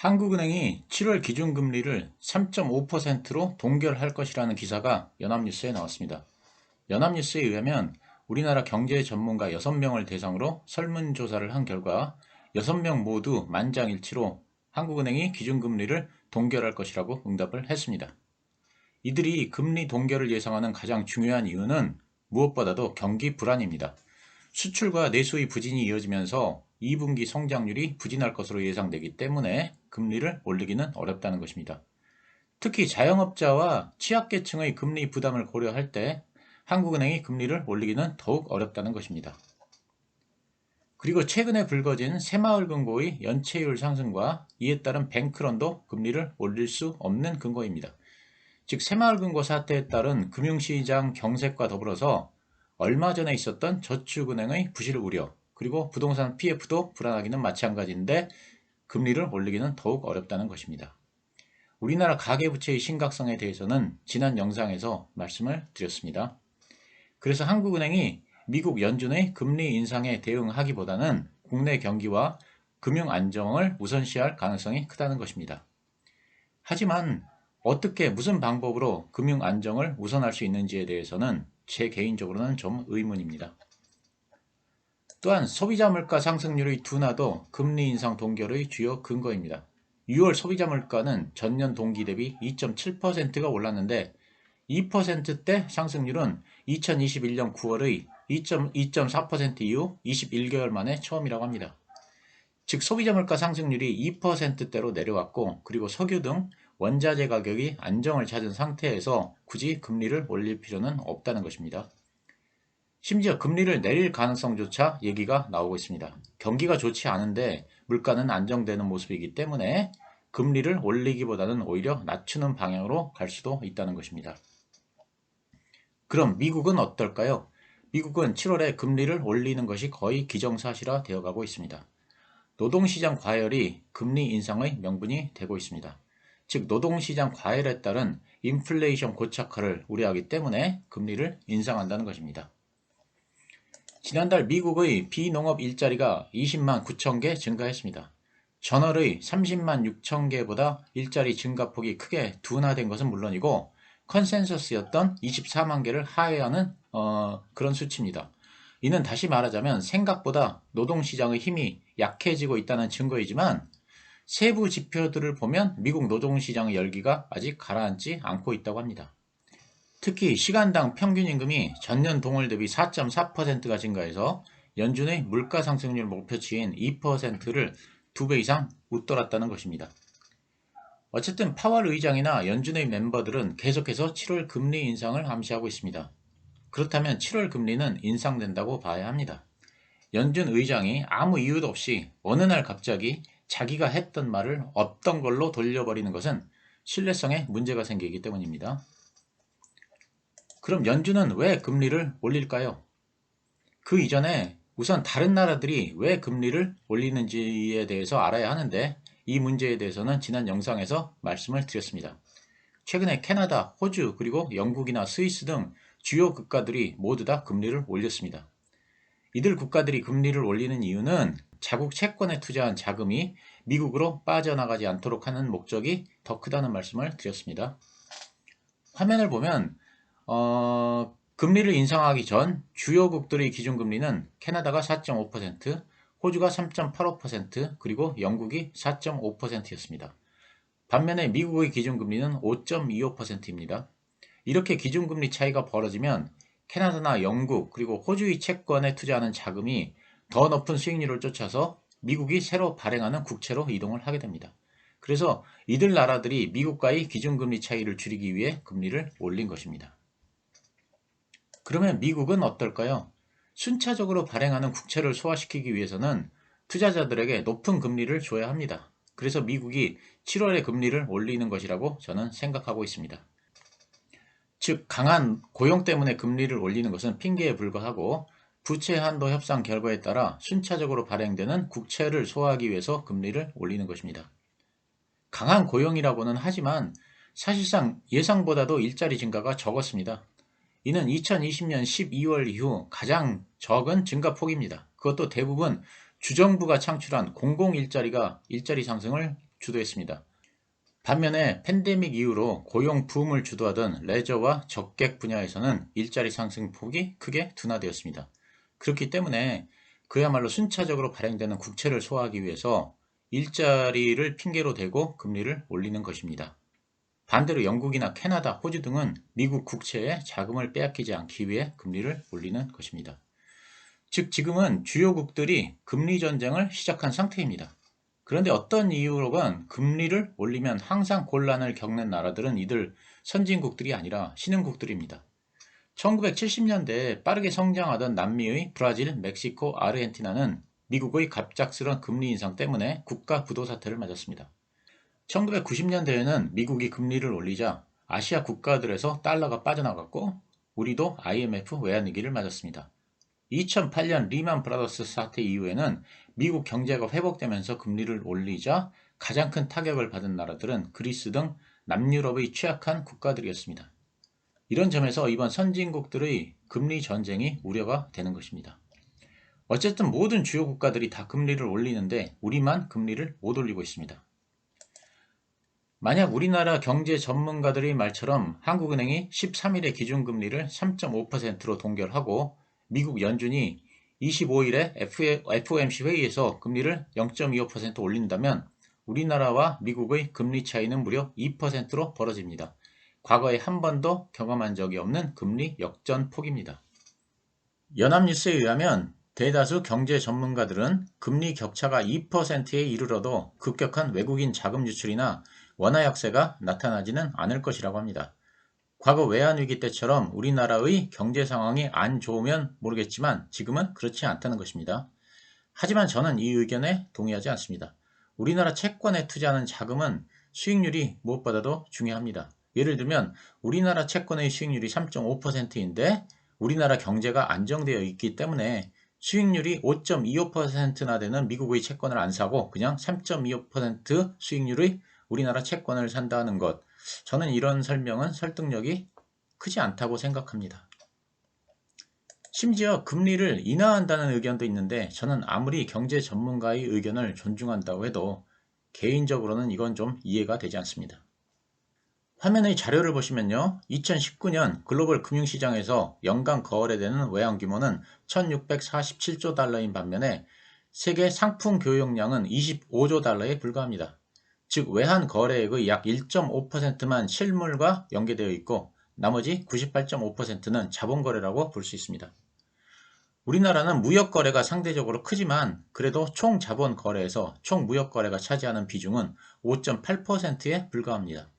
한국은행이 7월 기준금리를 3.5%로 동결할 것이라는 기사가 연합뉴스에 나왔습니다. 연합뉴스에 의하면 우리나라 경제 전문가 6명을 대상으로 설문조사를 한 결과 6명 모두 만장일치로 한국은행이 기준금리를 동결할 것이라고 응답을 했습니다. 이들이 금리 동결을 예상하는 가장 중요한 이유는 무엇보다도 경기 불안입니다. 수출과 내수의 부진이 이어지면서 2분기 성장률이 부진할 것으로 예상되기 때문에 금리를 올리기는 어렵다는 것입니다. 특히 자영업자와 취약계층의 금리 부담을 고려할 때 한국은행이 금리를 올리기는 더욱 어렵다는 것입니다. 그리고 최근에 불거진 새마을금고의 연체율 상승과 이에 따른 뱅크런도 금리를 올릴 수 없는 근거입니다. 즉 새마을금고 사태에 따른 금융시장 경색과 더불어서 얼마 전에 있었던 저축은행의 부실 우려, 그리고 부동산 PF도 불안하기는 마찬가지인데 금리를 올리기는 더욱 어렵다는 것입니다. 우리나라 가계부채의 심각성에 대해서는 지난 영상에서 말씀을 드렸습니다. 그래서 한국은행이 미국 연준의 금리 인상에 대응하기보다는 국내 경기와 금융 안정을 우선시할 가능성이 크다는 것입니다. 하지만 어떻게 무슨 방법으로 금융 안정을 우선할 수 있는지에 대해서는 제 개인적으로는 좀 의문입니다. 또한 소비자 물가 상승률의 둔화도 금리 인상 동결의 주요 근거입니다. 6월 소비자 물가는 전년 동기 대비 2.7%가 올랐는데 2%대 상승률은 2021년 9월의 2.4% 이후 21개월 만에 처음이라고 합니다. 즉 소비자 물가 상승률이 2%대로 내려왔고, 그리고 석유 등 원자재 가격이 안정을 찾은 상태에서 굳이 금리를 올릴 필요는 없다는 것입니다. 심지어 금리를 내릴 가능성조차 얘기가 나오고 있습니다. 경기가 좋지 않은데 물가는 안정되는 모습이기 때문에 금리를 올리기보다는 오히려 낮추는 방향으로 갈 수도 있다는 것입니다. 그럼 미국은 어떨까요? 미국은 7월에 금리를 올리는 것이 거의 기정사실화 되어가고 있습니다. 노동시장 과열이 금리 인상의 명분이 되고 있습니다. 즉 노동시장 과열에 따른 인플레이션 고착화를 우려하기 때문에 금리를 인상한다는 것입니다. 지난달 미국의 비농업 일자리가 20만 9천 개 증가했습니다. 전월의 30만 6천 개보다 일자리 증가폭이 크게 둔화된 것은 물론이고 컨센서스였던 24만 개를 하회하는 그런 수치입니다. 이는 다시 말하자면 생각보다 노동시장의 힘이 약해지고 있다는 증거이지만 세부 지표들을 보면 미국 노동시장의 열기가 아직 가라앉지 않고 있다고 합니다. 특히 시간당 평균 임금이 전년 동월 대비 4.4%가 증가해서 연준의 물가 상승률 목표치인 2%를 2배 이상 웃돌았다는 것입니다. 어쨌든 파월 의장이나 연준의 멤버들은 계속해서 7월 금리 인상을 암시하고 있습니다. 그렇다면 7월 금리는 인상된다고 봐야 합니다. 연준 의장이 아무 이유도 없이 어느 날 갑자기 자기가 했던 말을 없던 걸로 돌려버리는 것은 신뢰성에 문제가 생기기 때문입니다. 그럼 연준은 왜 금리를 올릴까요? 그 이전에 우선 다른 나라들이 왜 금리를 올리는지에 대해서 알아야 하는데 이 문제에 대해서는 지난 영상에서 말씀을 드렸습니다. 최근에 캐나다, 호주, 그리고 영국이나 스위스 등 주요 국가들이 모두 다 금리를 올렸습니다. 이들 국가들이 금리를 올리는 이유는 자국 채권에 투자한 자금이 미국으로 빠져나가지 않도록 하는 목적이 더 크다는 말씀을 드렸습니다. 화면을 보면 금리를 인상하기 전 주요국들의 기준금리는 캐나다가 4.5%, 호주가 3.85%, 그리고 영국이 4.5%였습니다. 반면에 미국의 기준금리는 5.25%입니다. 이렇게 기준금리 차이가 벌어지면 캐나다나 영국 그리고 호주의 채권에 투자하는 자금이 더 높은 수익률을 쫓아서 미국이 새로 발행하는 국채로 이동을 하게 됩니다. 그래서 이들 나라들이 미국과의 기준금리 차이를 줄이기 위해 금리를 올린 것입니다. 그러면 미국은 어떨까요? 순차적으로 발행하는 국채를 소화시키기 위해서는 투자자들에게 높은 금리를 줘야 합니다. 그래서 미국이 7월에 금리를 올리는 것이라고 저는 생각하고 있습니다. 즉 강한 고용 때문에 금리를 올리는 것은 핑계에 불과하고 부채 한도 협상 결과에 따라 순차적으로 발행되는 국채를 소화하기 위해서 금리를 올리는 것입니다. 강한 고용이라고는 하지만 사실상 예상보다도 일자리 증가가 적었습니다. 이는 2020년 12월 이후 가장 적은 증가폭입니다. 그것도 대부분 주정부가 창출한 공공일자리가 일자리 상승을 주도했습니다. 반면에 팬데믹 이후로 고용 붐을 주도하던 레저와 적객 분야에서는 일자리 상승폭이 크게 둔화되었습니다. 그렇기 때문에 그야말로 순차적으로 발행되는 국채를 소화하기 위해서 일자리를 핑계로 대고 금리를 올리는 것입니다. 반대로 영국이나 캐나다, 호주 등은 미국 국채에 자금을 빼앗기지 않기 위해 금리를 올리는 것입니다. 즉 지금은 주요국들이 금리 전쟁을 시작한 상태입니다. 그런데 어떤 이유로건 금리를 올리면 항상 곤란을 겪는 나라들은 이들 선진국들이 아니라 신흥국들입니다. 1970년대에 빠르게 성장하던 남미의 브라질, 멕시코, 아르헨티나는 미국의 갑작스런 금리 인상 때문에 국가 부도 사태를 맞았습니다. 1990년대에는 미국이 금리를 올리자 아시아 국가들에서 달러가 빠져나갔고 우리도 IMF 외환위기를 맞았습니다. 2008년 리만 브라더스 사태 이후에는 미국 경제가 회복되면서 금리를 올리자 가장 큰 타격을 받은 나라들은 그리스 등 남유럽의 취약한 국가들이었습니다. 이런 점에서 이번 선진국들의 금리 전쟁이 우려가 되는 것입니다. 어쨌든 모든 주요 국가들이 다 금리를 올리는데 우리만 금리를 못 올리고 있습니다. 만약 우리나라 경제 전문가들의 말처럼 한국은행이 13일에 기준금리를 3.5%로 동결하고 미국 연준이 25일에 FOMC 회의에서 금리를 0.25% 올린다면 우리나라와 미국의 금리 차이는 무려 2%로 벌어집니다. 과거에 한 번도 경험한 적이 없는 금리 역전폭입니다. 연합뉴스에 의하면 대다수 경제 전문가들은 금리 격차가 2%에 이르러도 급격한 외국인 자금 유출이나 원화 약세가 나타나지는 않을 것이라고 합니다. 과거 외환위기 때처럼 우리나라의 경제 상황이 안 좋으면 모르겠지만 지금은 그렇지 않다는 것입니다. 하지만 저는 이 의견에 동의하지 않습니다. 우리나라 채권에 투자하는 자금은 수익률이 무엇보다도 중요합니다. 예를 들면 우리나라 채권의 수익률이 3.5%인데 우리나라 경제가 안정되어 있기 때문에 수익률이 5.25%나 되는 미국의 채권을 안 사고 그냥 3.25% 수익률의 우리나라 채권을 산다는 것. 저는 이런 설명은 설득력이 크지 않다고 생각합니다. 심지어 금리를 인하한다는 의견도 있는데 저는 아무리 경제 전문가의 의견을 존중한다고 해도 개인적으로는 이건 좀 이해가 되지 않습니다. 화면의 자료를 보시면요. 2019년 글로벌 금융시장에서 연간 거래되는 외환 규모는 1647조 달러인 반면에 세계 상품 교역량은 25조 달러에 불과합니다. 즉 외환 거래액의 약 1.5%만 실물과 연계되어 있고 나머지 98.5%는 자본거래라고 볼 수 있습니다. 우리나라는 무역거래가 상대적으로 크지만 그래도 총 자본거래에서 총 무역거래가 차지하는 비중은 5.8%에 불과합니다.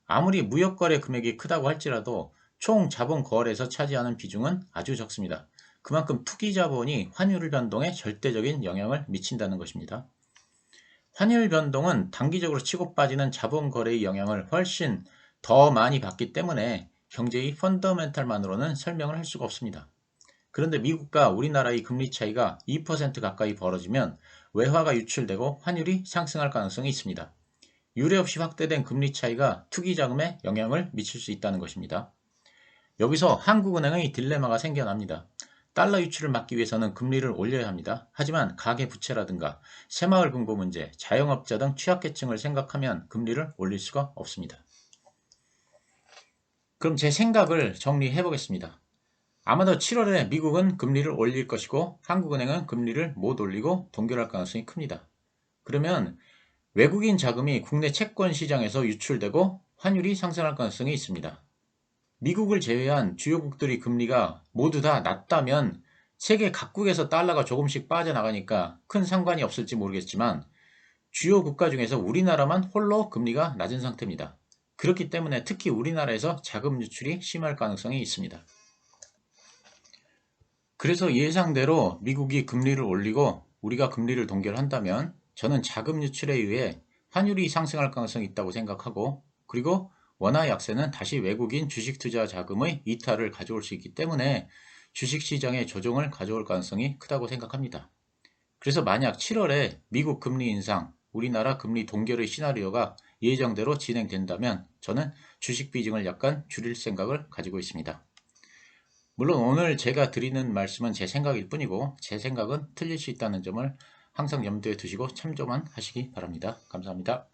아무리 무역거래 금액이 크다고 할지라도 총 자본거래에서 차지하는 비중은 아주 적습니다. 그만큼 투기자본이 환율 변동에 절대적인 영향을 미친다는 것입니다. 환율 변동은 단기적으로 치고 빠지는 자본거래의 영향을 훨씬 더 많이 받기 때문에 경제의 펀더멘탈만으로는 설명을 할 수가 없습니다. 그런데 미국과 우리나라의 금리 차이가 2% 가까이 벌어지면 외화가 유출되고 환율이 상승할 가능성이 있습니다. 유례 없이 확대된 금리 차이가 투기자금에 영향을 미칠 수 있다는 것입니다. 여기서 한국은행의 딜레마가 생겨납니다. 달러 유출을 막기 위해서는 금리를 올려야 합니다. 하지만 가계부채라든가 새마을 금고 문제, 자영업자 등 취약계층을 생각하면 금리를 올릴 수가 없습니다. 그럼 제 생각을 정리해 보겠습니다. 아마도 7월에 미국은 금리를 올릴 것이고 한국은행은 금리를 못 올리고 동결할 가능성이 큽니다. 그러면 외국인 자금이 국내 채권 시장에서 유출되고 환율이 상승할 가능성이 있습니다. 미국을 제외한 주요국들의 금리가 모두 다 낮다면 세계 각국에서 달러가 조금씩 빠져나가니까 큰 상관이 없을지 모르겠지만 주요 국가 중에서 우리나라만 홀로 금리가 낮은 상태입니다. 그렇기 때문에 특히 우리나라에서 자금 유출이 심할 가능성이 있습니다. 그래서 예상대로 미국이 금리를 올리고 우리가 금리를 동결한다면 저는 자금 유출에 의해 환율이 상승할 가능성이 있다고 생각하고 그리고 원화 약세는 다시 외국인 주식 투자 자금의 이탈을 가져올 수 있기 때문에 주식시장에 조정을 가져올 가능성이 크다고 생각합니다. 그래서 만약 7월에 미국 금리 인상, 우리나라 금리 동결의 시나리오가 예정대로 진행된다면 저는 주식 비중을 약간 줄일 생각을 가지고 있습니다. 물론 오늘 제가 드리는 말씀은 제 생각일 뿐이고 제 생각은 틀릴 수 있다는 점을 항상 염두에 두시고 참조만 하시기 바랍니다. 감사합니다.